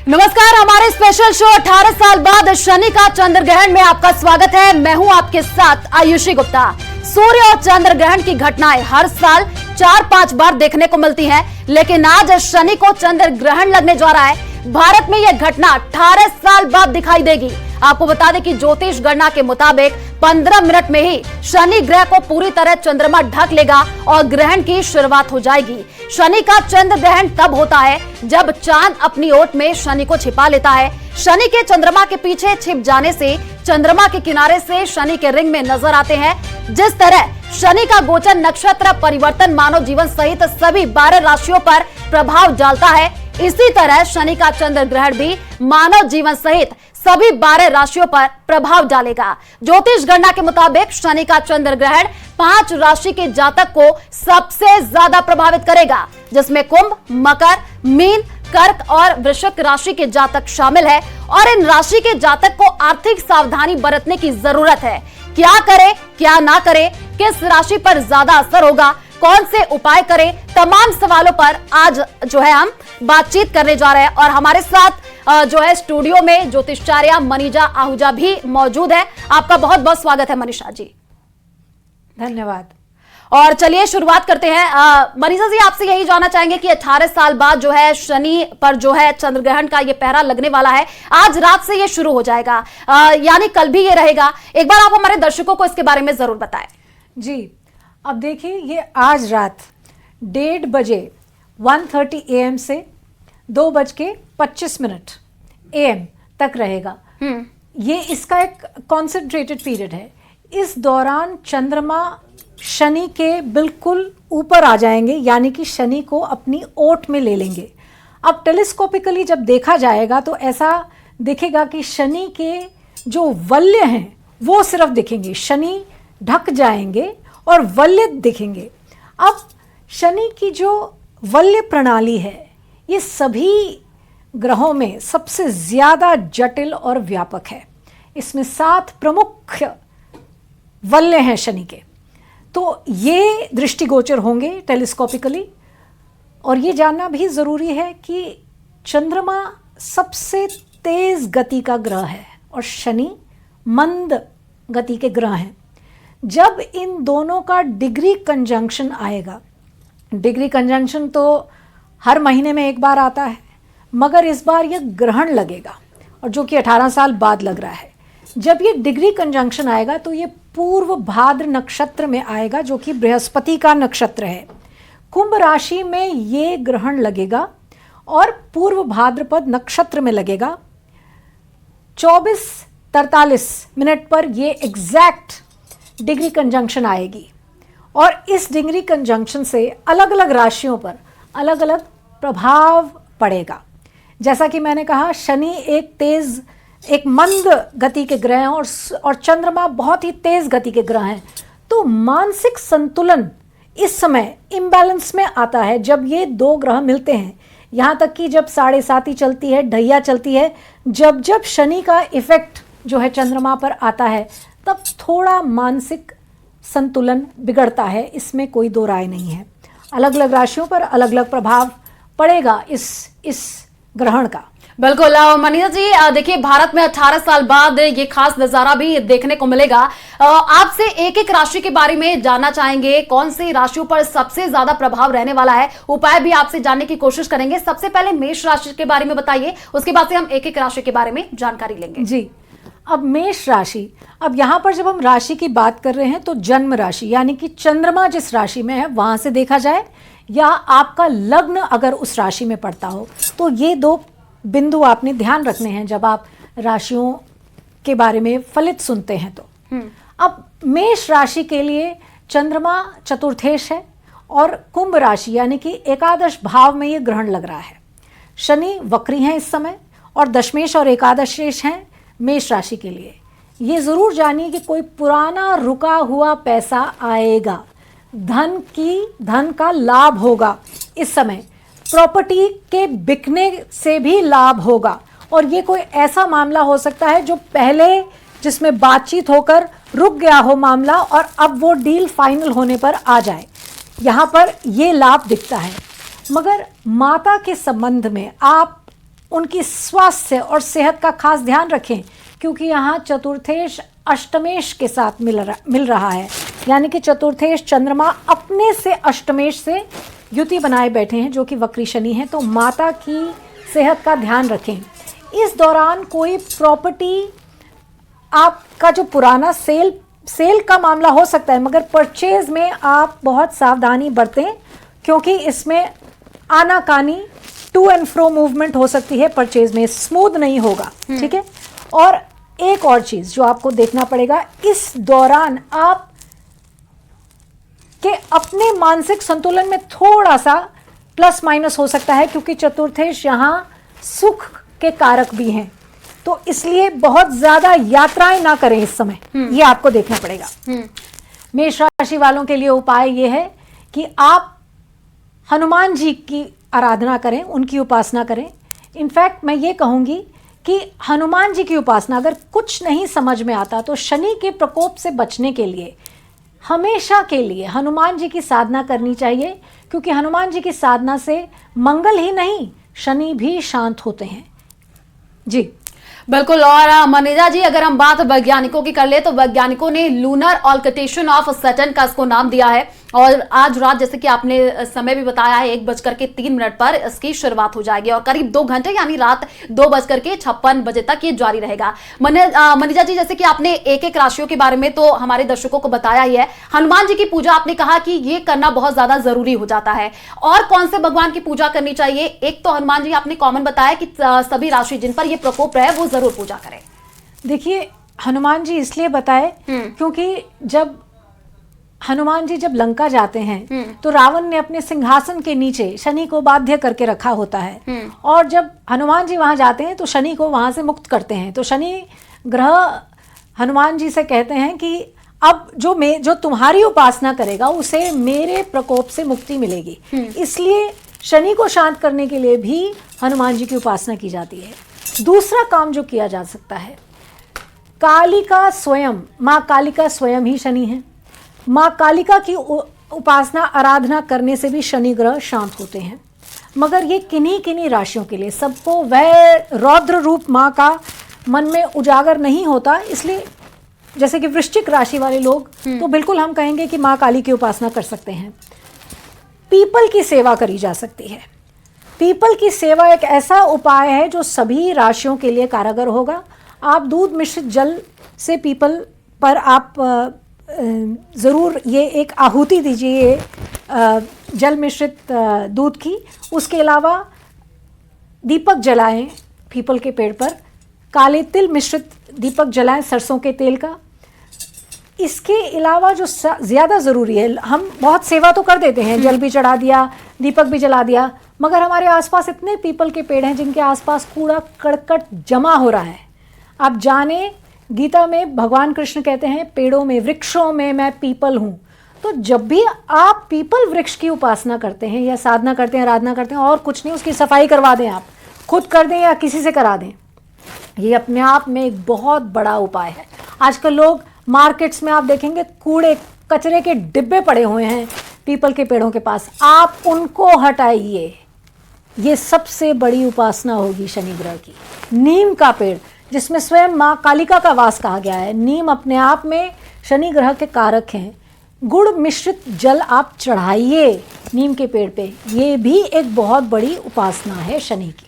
नमस्कार, हमारे special show 18 साल बाद शनि का चंद्र ग्रहण में आपका स्वागत है। मैं हूं आपके साथ आयुषी गुप्ता। सूर्य और चंद्र ग्रहण की घटनाएं हर साल 4-5 बार देखने को मिलती हैं, लेकिन आज शनि को चंद्र ग्रहण लगने जा रहा है। भारत में यह घटना 18 साल बाद दिखाई देगी। आपको बता दें कि ज्योतिष गणना के मुताबिक 15 मिनट में ही शनि ग्रह को पूरी तरह चंद्रमा ढक लेगा और ग्रहण की शुरुआत हो जाएगी। शनि का चंद्र ग्रहण तब होता है जब चांद अपनी ओट में शनि को छिपा लेता है। शनि के चंद्रमा के पीछे छिप जाने से चंद्रमा के किनारे से शनि के रिंग में नजर आते हैं। जिस तरह शनि का गोचर नक्षत्र परिवर्तन मानव जीवन सहित सभी 12 राशियों पर प्रभाव डालता है, इसी तरह शनि का चंद्र ग्रहण भी मानव जीवन सहित सभी 12 राशियों पर प्रभाव डालेगा। ज्योतिष गणना के मुताबिक शनि का चंद्र ग्रहण 5 राशि के जातक को सबसे ज्यादा प्रभावित करेगा, जिसमें कुंभ, मकर, मीन, कर्क और वृश्चिक राशि के जातक शामिल है। और इन राशि के जातक को आर्थिक सावधानी बरतने की जरूरत है। क्या करे, क्या ना करे, किस राशि पर ज्यादा असर होगा, कौन से उपाय करें, तमाम सवालों पर आज जो है हम बातचीत करने जा रहे हैं। और हमारे साथ जो है स्टूडियो में ज्योतिषाचार्य मनीषा आहूजा भी मौजूद है। आपका बहुत बहुत स्वागत है मनीषा जी। धन्यवाद। और चलिए शुरुआत करते हैं। मनीषा जी, आपसे यही जानना चाहेंगे कि 18 साल बाद जो है शनि पर जो है चंद्र ग्रहण का ये पहरा लगने वाला है। आज रात से ये शुरू हो जाएगा, यानी कल भी ये रहेगा। एक बार आप हमारे दर्शकों को इसके बारे में जरूर बताएं। जी, अब देखिए, ये आज रात 1:30 बजे 1:30 AM से 2:25 AM तक रहेगा। ये इसका एक कॉन्सेंट्रेटेड पीरियड है। इस दौरान चंद्रमा शनि के बिल्कुल ऊपर आ जाएंगे, यानी कि शनि को अपनी ओट में ले लेंगे। अब टेलीस्कोपिकली जब देखा जाएगा तो ऐसा दिखेगा कि शनि के जो वल्य हैं वो सिर्फ दिखेंगे, शनि ढक जाएंगे और वल्य दिखेंगे। अब शनि की जो वल्य प्रणाली है ये सभी ग्रहों में सबसे ज़्यादा जटिल और व्यापक है। इसमें 7 प्रमुख वल्य हैं शनि के, तो ये दृष्टिगोचर होंगे टेलीस्कोपिकली। और ये जानना भी ज़रूरी है कि चंद्रमा सबसे तेज़ गति का ग्रह है और शनि मंद गति के ग्रह हैं। जब इन दोनों का डिग्री कंजंक्शन आएगा, डिग्री कंजंक्शन तो हर महीने में एक बार आता है, मगर इस बार यह ग्रहण लगेगा और जो कि 18 साल बाद लग रहा है। जब ये डिग्री कंजंक्शन आएगा तो ये पूर्व भाद्र नक्षत्र में आएगा, जो कि बृहस्पति का नक्षत्र है। कुंभ राशि में ये ग्रहण लगेगा और पूर्व भाद्रपद नक्षत्र में लगेगा। 24:43 पर ये एग्जैक्ट डिग्री कंजंक्शन आएगी और इस डिग्री कंजंक्शन से अलग अलग राशियों पर अलग अलग प्रभाव पड़ेगा। जैसा कि मैंने कहा, शनि एक मंद गति के ग्रह हैं और चंद्रमा बहुत ही तेज गति के ग्रह हैं। तो मानसिक संतुलन इस समय इम्बैलेंस में आता है जब ये 2 ग्रह मिलते हैं। यहाँ तक कि जब 7.5 चलती है, ढैया चलती है, जब शनि का इफेक्ट जो है चंद्रमा पर आता है, तब थोड़ा मानसिक संतुलन बिगड़ता है। इसमें कोई दो राय नहीं है। अलग अलग राशियों पर अलग अलग प्रभाव पड़ेगा इस ग्रहण का। बिल्कुल मनीषा जी, देखिए भारत में 18 साल बाद ये खास नजारा भी देखने को मिलेगा। आपसे एक एक राशि के बारे में जानना चाहेंगे, कौन सी राशियों पर सबसे ज्यादा प्रभाव रहने वाला है, उपाय भी आपसे जानने की कोशिश करेंगे। सबसे पहले मेष राशि के बारे में बताइए, उसके बाद से हम एक एक राशि के बारे में जानकारी लेंगे। जी, अब मेष राशि, अब यहाँ पर जब हम राशि की बात कर रहे हैं तो जन्म राशि यानी कि चंद्रमा जिस राशि में है वहां से देखा जाए, या आपका लग्न अगर उस राशि में पड़ता हो, तो ये 2 बिंदु आपने ध्यान रखने हैं जब आप राशियों के बारे में फलित सुनते हैं। तो अब मेष राशि के लिए चंद्रमा चतुर्थेश है और कुंभ राशि यानी कि एकादश भाव में ये ग्रहण लग रहा है। शनि वक्री हैं इस समय और दशमेश और एकादशेश हैं मेष राशि के लिए। ये ज़रूर जानिए कि कोई पुराना रुका हुआ पैसा आएगा, धन का लाभ होगा। इस समय प्रॉपर्टी के बिकने से भी लाभ होगा और ये कोई ऐसा मामला हो सकता है जो पहले जिसमें बातचीत होकर रुक गया हो मामला और अब वो डील फाइनल होने पर आ जाए। यहाँ पर ये लाभ दिखता है। मगर माता के संबंध में आप उनकी स्वास्थ्य और सेहत का खास ध्यान रखें, क्योंकि यहाँ चतुर्थेश अष्टमेश के साथ मिल रहा है, यानी कि चतुर्थेश चंद्रमा अपने से अष्टमेश से युति बनाए बैठे हैं, जो कि वक्री शनि है। तो माता की सेहत का ध्यान रखें। इस दौरान कोई प्रॉपर्टी आपका जो पुराना सेल का मामला हो सकता है, मगर परचेज में आप बहुत सावधानी बरतें, क्योंकि इसमें आनाकानी टू एंड फ्रो मूवमेंट हो सकती है, परचेज में स्मूथ नहीं होगा। ठीक है। और एक और चीज जो आपको देखना पड़ेगा, इस दौरान आप के अपने मानसिक संतुलन में थोड़ा सा प्लस माइनस हो सकता है, क्योंकि चतुर्थेश यहाँ सुख के कारक भी हैं, तो इसलिए बहुत ज्यादा यात्राएं ना करें इस समय, ये आपको देखना पड़ेगा। मेष राशि वालों के लिए उपाय ये है कि आप हनुमान जी की आराधना करें, उनकी उपासना करें। इनफैक्ट मैं ये कहूंगी कि हनुमान जी की उपासना, अगर कुछ नहीं समझ में आता तो शनि के प्रकोप से बचने के लिए हमेशा के लिए हनुमान जी की साधना करनी चाहिए, क्योंकि हनुमान जी की साधना से मंगल ही नहीं शनि भी शांत होते हैं। जी बिल्कुल। और मनीजा जी, अगर हम बात वैज्ञानिकों की कर ले तो वैज्ञानिकों ने लूनर ऑल्कटेशन ऑफ सैटर्न का इसको नाम दिया है, और आज रात, जैसे कि आपने समय भी बताया है, 1:03 पर इसकी शुरुआत हो जाएगी और करीब 2 घंटे यानी रात 2:56 बजे तक ये जारी रहेगा। मनीजा जी, जैसे कि आपने एक एक राशियों के बारे में तो हमारे दर्शकों को बताया ही है, हनुमान जी की पूजा आपने कहा कि ये करना बहुत ज्यादा जरूरी हो जाता है, और कौन से भगवान की पूजा करनी चाहिए? एक तो हनुमान जी आपने कॉमन बताया कि सभी राशि जिन पर ये प्रकोप रहे वो जरूर पूजा करें। देखिए, हनुमान जी इसलिए बताए क्योंकि जब हनुमान जी जब लंका जाते हैं तो रावण ने अपने सिंहासन के नीचे शनि को बाध्य करके रखा होता है, और जब हनुमान जी वहां जाते हैं तो शनि को वहां से मुक्त करते हैं। तो शनि ग्रह हनुमान जी से कहते हैं कि अब जो तुम्हारी उपासना करेगा उसे मेरे प्रकोप से मुक्ति मिलेगी। इसलिए शनि को शांत करने के लिए भी हनुमान जी की उपासना की जाती है। दूसरा काम जो किया जा सकता है, कालिका स्वयं, माँ कालिका स्वयं ही शनि है। माँ कालिका की उपासना आराधना करने से भी शनि ग्रह शांत होते हैं, मगर ये किन्हीं किन्हीं राशियों के लिए, सबको वह रौद्र रूप माँ का मन में उजागर नहीं होता। इसलिए जैसे कि वृश्चिक राशि वाले लोग तो बिल्कुल हम कहेंगे कि माँ काली की उपासना कर सकते हैं। पीपल की सेवा करी जा सकती है। पीपल की सेवा एक ऐसा उपाय है जो सभी राशियों के लिए कारगर होगा। आप दूध मिश्रित जल से पीपल पर आप ज़रूर ये एक आहुति दीजिए जल मिश्रित दूध की। उसके अलावा दीपक जलाएं पीपल के पेड़ पर, काले तिल मिश्रित दीपक जलाएं सरसों के तेल का। इसके अलावा जो ज़्यादा ज़रूरी है, हम बहुत सेवा तो कर देते हैं, जल भी चढ़ा दिया, दीपक भी जला दिया, मगर हमारे आसपास इतने पीपल के पेड़ हैं जिनके आसपास कूड़ा करकट जमा हो रहा है। आप जाने, गीता में भगवान कृष्ण कहते हैं पेड़ों में, वृक्षों में मैं पीपल हूँ। तो जब भी आप पीपल वृक्ष की उपासना करते हैं या साधना करते हैं, आराधना करते हैं, और कुछ नहीं, उसकी सफाई करवा दें, आप खुद कर दें या किसी से करा दें, ये अपने आप में एक बहुत बड़ा उपाय है। आजकल लोग मार्केट्स में आप देखेंगे कूड़े कचरे के डिब्बे पड़े हुए हैं पीपल के पेड़ों के पास, आप उनको हटाइए। ये सबसे बड़ी उपासना होगी शनि ग्रह की। नीम का पेड़, जिसमें स्वयं माँ कालिका का वास कहा गया है, नीम अपने आप में शनि ग्रह के कारक हैं। गुड़ मिश्रित जल आप चढ़ाइए नीम के पेड़ पे, ये भी एक बहुत बड़ी उपासना है शनि की।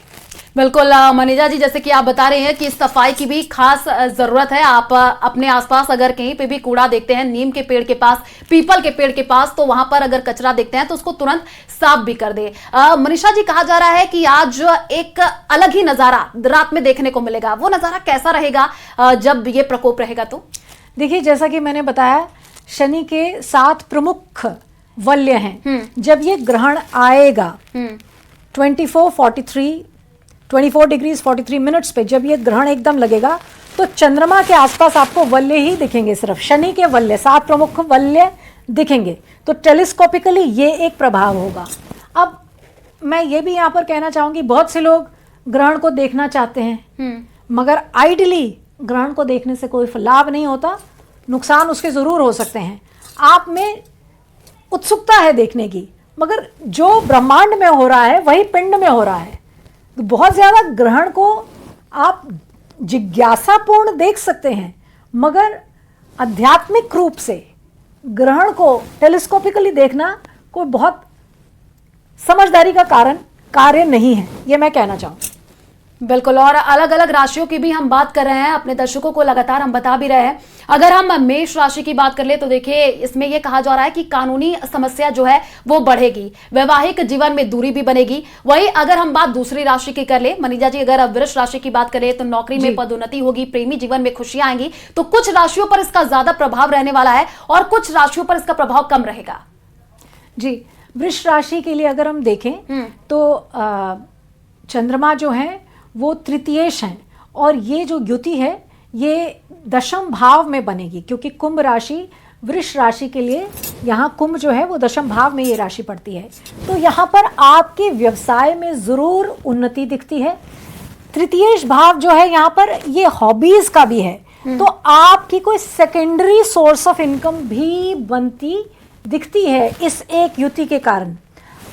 बिल्कुल मनीजा जी, जैसे कि आप बता रहे हैं कि सफाई की भी खास जरूरत है। आप अपने आसपास अगर कहीं पे भी कूड़ा देखते हैं, नीम के पेड़ के पास, पीपल के पेड़ के पास, तो वहां पर अगर कचरा देखते हैं तो उसको तुरंत साफ भी कर दे। मनीषा जी, कहा जा रहा है कि आज एक अलग ही नजारा रात में देखने को मिलेगा। वो नजारा कैसा रहेगा जब ये प्रकोप रहेगा? तो देखिए, जैसा कि मैंने बताया, शनि के 7 प्रमुख वलय हैं। जब ये ग्रहण आएगा 24 डिग्रीज 43 मिनट्स पे, जब ये ग्रहण एकदम लगेगा तो चंद्रमा के आसपास आपको वलय ही दिखेंगे, सिर्फ शनि के वलय, 7 प्रमुख वलय दिखेंगे। तो टेलीस्कोपिकली ये एक प्रभाव होगा। अब मैं ये भी यहाँ पर कहना चाहूँगी, बहुत से लोग ग्रहण को देखना चाहते हैं, मगर आइडली ग्रहण को देखने से कोई लाभ नहीं होता, नुकसान उसके ज़रूर हो सकते हैं। आप में उत्सुकता है देखने की, मगर जो ब्रह्मांड में हो रहा है वही पिंड में हो रहा है। तो बहुत ज्यादा ग्रहण को आप जिज्ञासापूर्ण देख सकते हैं, मगर आध्यात्मिक रूप से ग्रहण को टेलीस्कोपिकली देखना कोई बहुत समझदारी का कार्य नहीं है, ये मैं कहना चाहूँ। बिल्कुल। और अलग अलग राशियों की भी हम बात कर रहे हैं, अपने दर्शकों को लगातार हम बता भी रहे हैं। अगर हम मेष राशि की बात कर ले तो देखिए, इसमें यह कहा जा रहा है कि कानूनी समस्या जो है वो बढ़ेगी, वैवाहिक जीवन में दूरी भी बनेगी। वही अगर हम बात दूसरी राशि की कर ले, मनीजा जी, अगर वृष राशि की बात करें तो नौकरी में पदोन्नति होगी, प्रेमी जीवन में खुशियां आएंगी। तो कुछ राशियों पर इसका ज्यादा प्रभाव रहने वाला है और कुछ राशियों पर इसका प्रभाव कम रहेगा। जी, वृष राशि के लिए अगर हम देखें तो चंद्रमा जो है वो तृतीयेश हैं, और ये जो युति है ये दशम भाव में बनेगी, क्योंकि कुंभ राशि वृष राशि के लिए, यहाँ कुंभ जो है वो दशम भाव में ये राशि पड़ती है। तो यहाँ पर आपके व्यवसाय में ज़रूर उन्नति दिखती है। तृतीयेश भाव जो है यहाँ पर ये हॉबीज़ का भी है, तो आपकी कोई सेकेंडरी सोर्स ऑफ इनकम भी बनती दिखती है इस एक युति के कारण।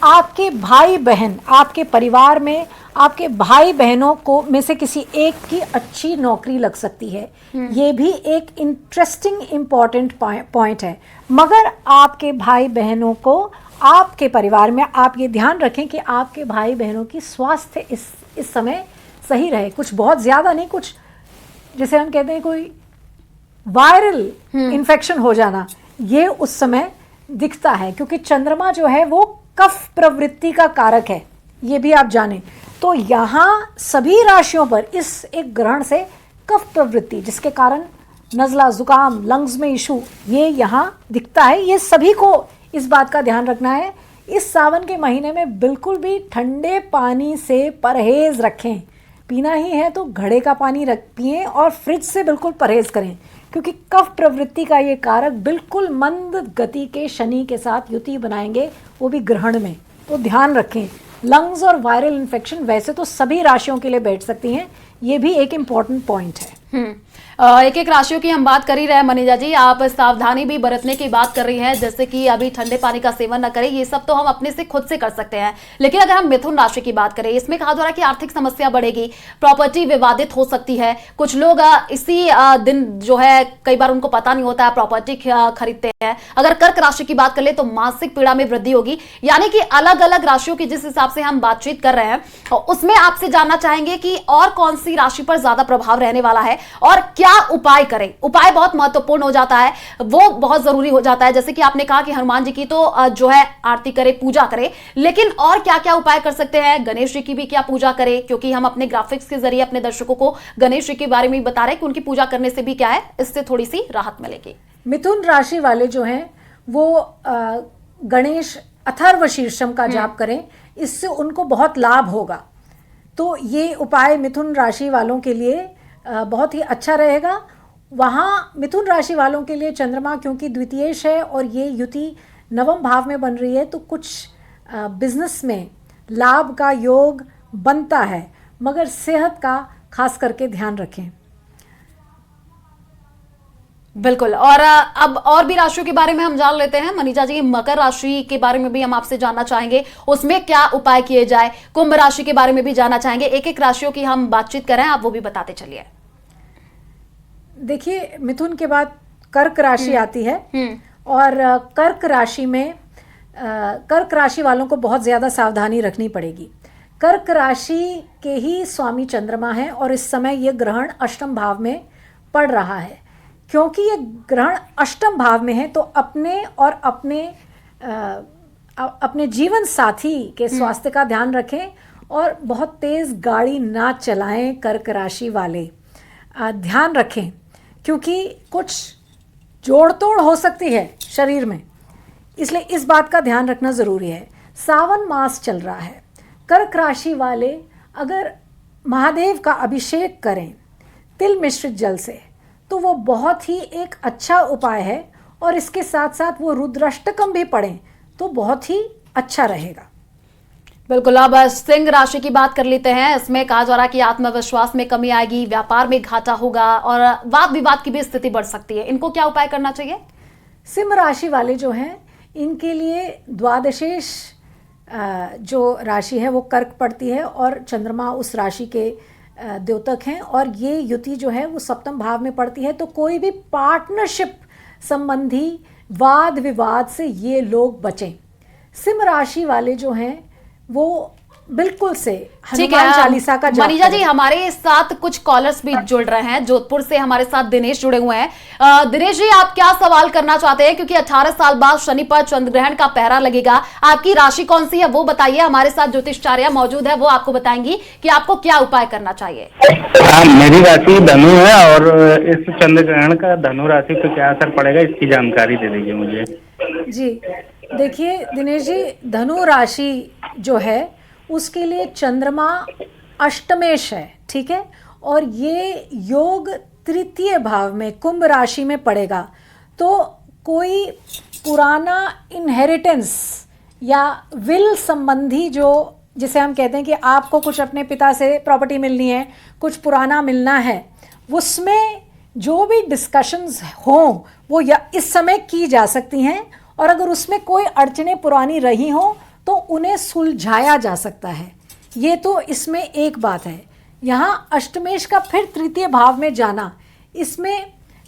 आपके भाई बहन, आपके परिवार में आपके भाई बहनों को में से किसी एक की अच्छी नौकरी लग सकती है, ये भी एक इंटरेस्टिंग इम्पॉर्टेंट पॉइंट है। मगर आपके भाई बहनों को, आपके परिवार में आप ये ध्यान रखें कि आपके भाई बहनों की स्वास्थ्य इस समय सही रहे। कुछ बहुत ज़्यादा नहीं, कुछ जैसे हम कहते हैं कोई वायरल इन्फेक्शन हो जाना, ये उस समय दिखता है, क्योंकि चंद्रमा जो है वो कफ प्रवृत्ति का कारक है, ये भी आप जानें। तो यहाँ सभी राशियों पर इस एक ग्रहण से कफ प्रवृत्ति, जिसके कारण नज़ला, जुकाम, लंग्स में इशू, ये यहाँ दिखता है। ये सभी को इस बात का ध्यान रखना है। इस सावन के महीने में बिल्कुल भी ठंडे पानी से परहेज रखें। पीना ही है तो घड़े का पानी पिएं और फ्रिज से बिल्कुल परहेज करें, क्योंकि कफ प्रवृत्ति का ये कारक बिल्कुल मंद गति के शनि के साथ युति बनाएंगे, वो भी ग्रहण में। तो ध्यान रखें। लंग्स और वायरल इन्फेक्शन वैसे तो सभी राशियों के लिए बैठ सकती हैं, ये भी एक इम्पॉर्टेंट पॉइंट है। एक एक राशियों की हम बात कर ही रहे हैं मनीजा जी, आप सावधानी भी बरतने की बात कर रही हैं, जैसे कि अभी ठंडे पानी का सेवन न करें, ये सब तो हम अपने से खुद से कर सकते हैं। लेकिन अगर हम मिथुन राशि की बात करें, इसमें कहा जा रहा है कि आर्थिक समस्या बढ़ेगी, प्रॉपर्टी विवादित हो सकती है। कुछ लोग इसी दिन जो है, कई बार उनको पता नहीं होता है, प्रॉपर्टी खरीदते हैं। अगर कर्क राशि की बात कर ले तो मानसिक पीड़ा में वृद्धि होगी। यानी कि अलग अलग राशियों की जिस हिसाब से हम बातचीत कर रहे हैं, उसमें आपसे जानना चाहेंगे कि और कौन सी राशि पर ज्यादा प्रभाव रहने वाला है और क्या उपाय करें। उपाय बहुत महत्वपूर्ण हो जाता है, वो बहुत जरूरी हो जाता है। जैसे कि आपने कहा कि हनुमान जी की तो जो है आरती करें, पूजा करें, लेकिन और क्या क्या उपाय कर सकते हैं? गणेश जी की भी क्या पूजा करें? क्योंकि हम अपने ग्राफिक्स के जरिए अपने दर्शकों को गणेश जी के बारे में बता रहे हैं कि उनकी पूजा करने से भी क्या है, इससे थोड़ी सी राहत मिलेगी। मिथुन राशि वाले जो हैं वो गणेश अथर्व शीर्षम का जाप करें, इससे उनको बहुत लाभ होगा। तो ये उपाय मिथुन राशि वालों के लिए बहुत ही अच्छा रहेगा। वहाँ मिथुन राशि वालों के लिए चंद्रमा क्योंकि द्वितीयेश है और ये युति नवम भाव में बन रही है, तो कुछ बिजनेस में लाभ का योग बनता है, मगर सेहत का खास करके ध्यान रखें। बिल्कुल। और अब और भी राशियों के बारे में हम जान लेते हैं मनीजा जी। मकर राशि के बारे में भी हम आपसे जानना चाहेंगे, उसमें क्या उपाय किए जाए। कुंभ राशि के बारे में भी जानना चाहेंगे। एक एक राशियों की हम बातचीत करें, आप वो भी बताते चलिए। देखिए, मिथुन के बाद कर्क राशि आती है और कर्क राशि में कर्क राशि वालों को बहुत ज़्यादा सावधानी रखनी पड़ेगी। कर्क राशि के ही स्वामी चंद्रमा है और इस समय ये ग्रहण अष्टम भाव में पड़ रहा है। क्योंकि ये ग्रहण अष्टम भाव में है तो अपने और अपने जीवन साथी के स्वास्थ्य का ध्यान रखें और बहुत तेज़ गाड़ी ना चलाएं। कर्क राशि वाले ध्यान रखें, क्योंकि कुछ जोड़ तोड़ हो सकती है शरीर में, इसलिए इस बात का ध्यान रखना ज़रूरी है। सावन मास चल रहा है, कर्क राशि वाले अगर महादेव का अभिषेक करें तिल मिश्रित जल से, तो वो बहुत ही एक अच्छा उपाय है। और इसके साथ साथ वो रुद्राष्टकम भी पढ़ें तो बहुत ही अच्छा रहेगा। बिल्कुल। अब सिंह राशि की बात कर लेते हैं। इसमें कहा जा रहा है कि आत्मविश्वास में कमी आएगी, व्यापार में घाटा होगा और वाद विवाद की भी स्थिति बढ़ सकती है। इनको क्या उपाय करना चाहिए? सिंह राशि वाले जो हैं, इनके लिए द्वादशेश जो राशि है वो कर्क पड़ती है और चंद्रमा उस राशि के द्योतक हैं, और ये युति जो है वो सप्तम भाव में पड़ती है। तो कोई भी पार्टनरशिप संबंधी वाद विवाद से ये लोग बचें। सिंह राशि वाले जो हैं वो बिल्कुल से हनुमान चालीसा का जाप मनीषा जी, हमारे साथ कुछ कॉलर्स भी जुड़ रहे हैं। जोधपुर से हमारे साथ दिनेश जुड़े हुए हैं। दिनेश जी, आप क्या सवाल करना चाहते हैं? क्योंकि 18 साल बाद शनि पर चंद्र ग्रहण का पहरा लगेगा। आपकी राशि कौन सी है वो बताइए। हमारे साथ ज्योतिषाचार्य मौजूद है, वो आपको बताएंगी कि आपको क्या उपाय करना चाहिए। मेरी राशि धनु है और इस चंद्र ग्रहण का धनु राशि पर क्या असर पड़ेगा, इसकी जानकारी दे दीजिए मुझे। जी देखिए दिनेश जी, धनु राशि जो है उसके लिए चंद्रमा अष्टमेश है, ठीक है, और ये योग तृतीय भाव में कुंभ राशि में पड़ेगा। तो कोई पुराना इनहेरिटेंस या विल संबंधी, जो जिसे हम कहते हैं कि आपको कुछ अपने पिता से प्रॉपर्टी मिलनी है, कुछ पुराना मिलना है, उसमें जो भी डिस्कशंस हों वो इस समय की जा सकती हैं, और अगर उसमें कोई अड़चनें पुरानी रही हों तो उन्हें सुलझाया जा सकता है। ये तो इसमें एक बात है। यहाँ अष्टमेश का फिर तृतीय भाव में जाना, इसमें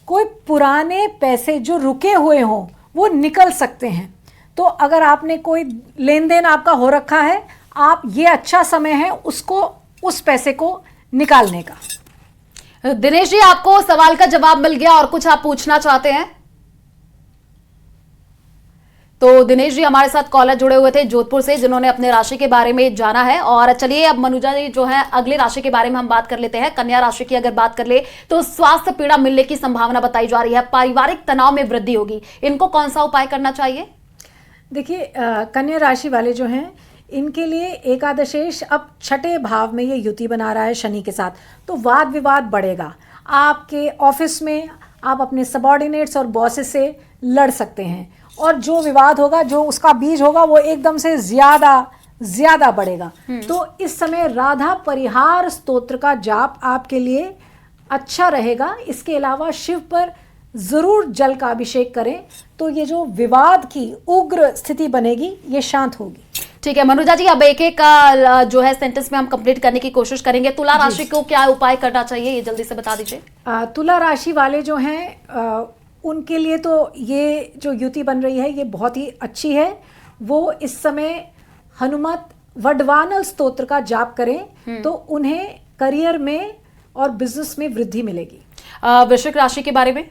कोई पुराने पैसे जो रुके हुए हों वो निकल सकते हैं। तो अगर आपने कोई लेन देन आपका हो रखा है, आप ये अच्छा समय है उसको, उस पैसे को निकालने का। दिनेश जी, आपको सवाल का जवाब मिल गया और कुछ आप पूछना चाहते हैं? तो दिनेश जी हमारे साथ कॉलर जुड़े हुए थे जोधपुर से, जिन्होंने अपने राशि के बारे में जाना है। और चलिए अब मनुजा जी जो है अगली राशि के बारे में हम बात कर लेते हैं। कन्या राशि की अगर बात कर ले तो स्वास्थ्य पीड़ा मिलने की संभावना बताई जा रही है, पारिवारिक तनाव में वृद्धि होगी। इनको कौन सा उपाय करना चाहिए? देखिए कन्या राशि वाले जो हैं इनके लिए एकादशेश अब छठे भाव में ये युति बना रहा है शनि के साथ, तो वाद विवाद बढ़ेगा। आपके ऑफिस में आप अपने सबॉर्डिनेट्स और बॉसेस से लड़ सकते हैं, और जो विवाद होगा, जो उसका बीज होगा, वो एकदम से ज्यादा बढ़ेगा। तो इस समय राधा परिहार स्तोत्र का जाप आपके लिए अच्छा रहेगा। इसके अलावा शिव पर जरूर जल का अभिषेक करें, तो ये जो विवाद की उग्र स्थिति बनेगी ये शांत होगी। ठीक है मनुजा जी, अब एक एक का जो है सेंटेंस में हम कंप्लीट करने की कोशिश करेंगे। तुला राशि को क्या उपाय करना चाहिए, ये जल्दी से बता दीजिए। तुला राशि वाले जो हैं उनके लिए तो ये जो युति बन रही है ये बहुत ही अच्छी है। वो इस समय हनुमत वडवानल स्तोत्र का जाप करें तो उन्हें करियर में और बिजनेस में वृद्धि मिलेगी। वृश्चिक राशि के बारे में?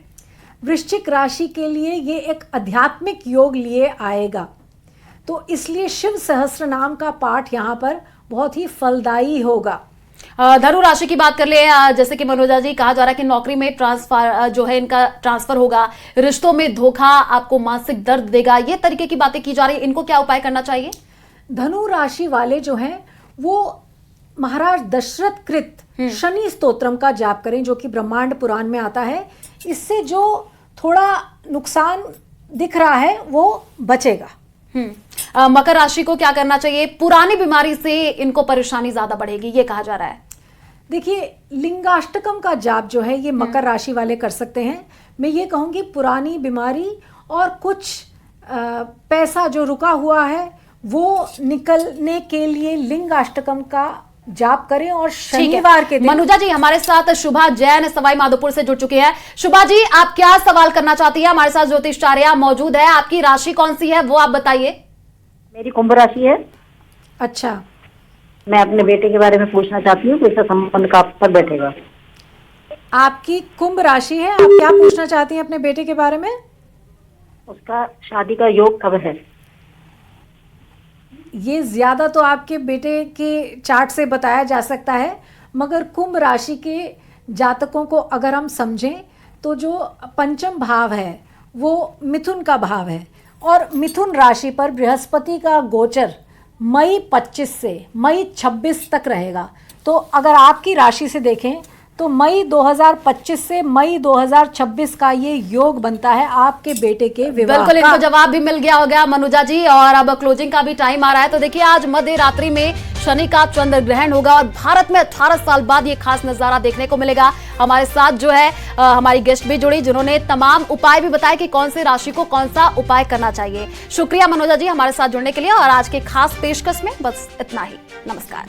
वृश्चिक राशि के लिए ये एक आध्यात्मिक योग लिए आएगा, तो इसलिए शिव सहस्त्र नाम का पाठ यहाँ पर बहुत ही फलदायी होगा। धनु राशि की बात कर ले, जैसे कि मनोजा जी कहा जा रहा है कि नौकरी में ट्रांसफर जो है इनका ट्रांसफर होगा, रिश्तों में धोखा, आपको मानसिक दर्द देगा, ये तरीके की बातें की जा रही है। इनको क्या उपाय करना चाहिए? धनु राशि वाले जो हैं वो महाराज दशरथ कृत शनि स्तोत्रम का जाप करें, जो कि ब्रह्मांड पुराण में आता है। इससे जो थोड़ा नुकसान दिख रहा है वो बचेगा। मकर राशि को क्या करना चाहिए? पुरानी बीमारी से इनको परेशानी ज्यादा बढ़ेगी, ये कहा जा रहा है। देखिए लिंगाष्टकम का जाप जो है ये मकर राशि वाले कर सकते हैं। मैं ये कहूँगी पुरानी बीमारी और कुछ पैसा जो रुका हुआ है वो निकलने के लिए लिंगाष्टकम का जाप करें, और शनिवार के दिन। मनुजा जी हमारे साथ शुभा जैन सवाई माधोपुर से जुड़ चुकी है। शुभा जी, आप क्या सवाल करना चाहती है? हमारे साथ ज्योतिषाचार्य मौजूद है। आपकी राशि कौन सी है वो आप बताइए। मेरी कुंभ राशि है। अच्छा, मैं अपने बेटे के बारे में पूछना चाहती हूँ, कैसा संबंध का पर बैठेगा? आपकी कुंभ राशि है, आप क्या पूछना चाहती हैं अपने बेटे के बारे में? उसका शादी का योग कब है? ये ज्यादा तो आपके बेटे के चार्ट से बताया जा सकता है, मगर कुंभ राशि के जातकों को अगर हम समझें तो जो पंचम भाव है वो मिथुन का भाव है, और मिथुन राशि पर बृहस्पति का गोचर मई 25 से मई 26 तक रहेगा। तो अगर आपकी राशि से देखें तो मई 2025 से मई 2026 का ये योग बनता है आपके बेटे के विवाह बिल्कुल, का। इनको जवाब भी मिल गया होगा मनुजा जी, और अब क्लोजिंग का भी टाइम आ रहा है। तो देखिए, आज मध्य रात्रि में शनि का चंद्र ग्रहण होगा और भारत में 18 साल बाद ये खास नजारा देखने को मिलेगा। हमारे साथ जो है हमारी गेस्ट भी जुड़ी, जिन्होंने तमाम उपाय भी बताए कि कौन सी राशि को कौन सा उपाय करना चाहिए। शुक्रिया मनोजा जी हमारे साथ जुड़ने के लिए, और आज के खास पेशकश में बस इतना ही। नमस्कार।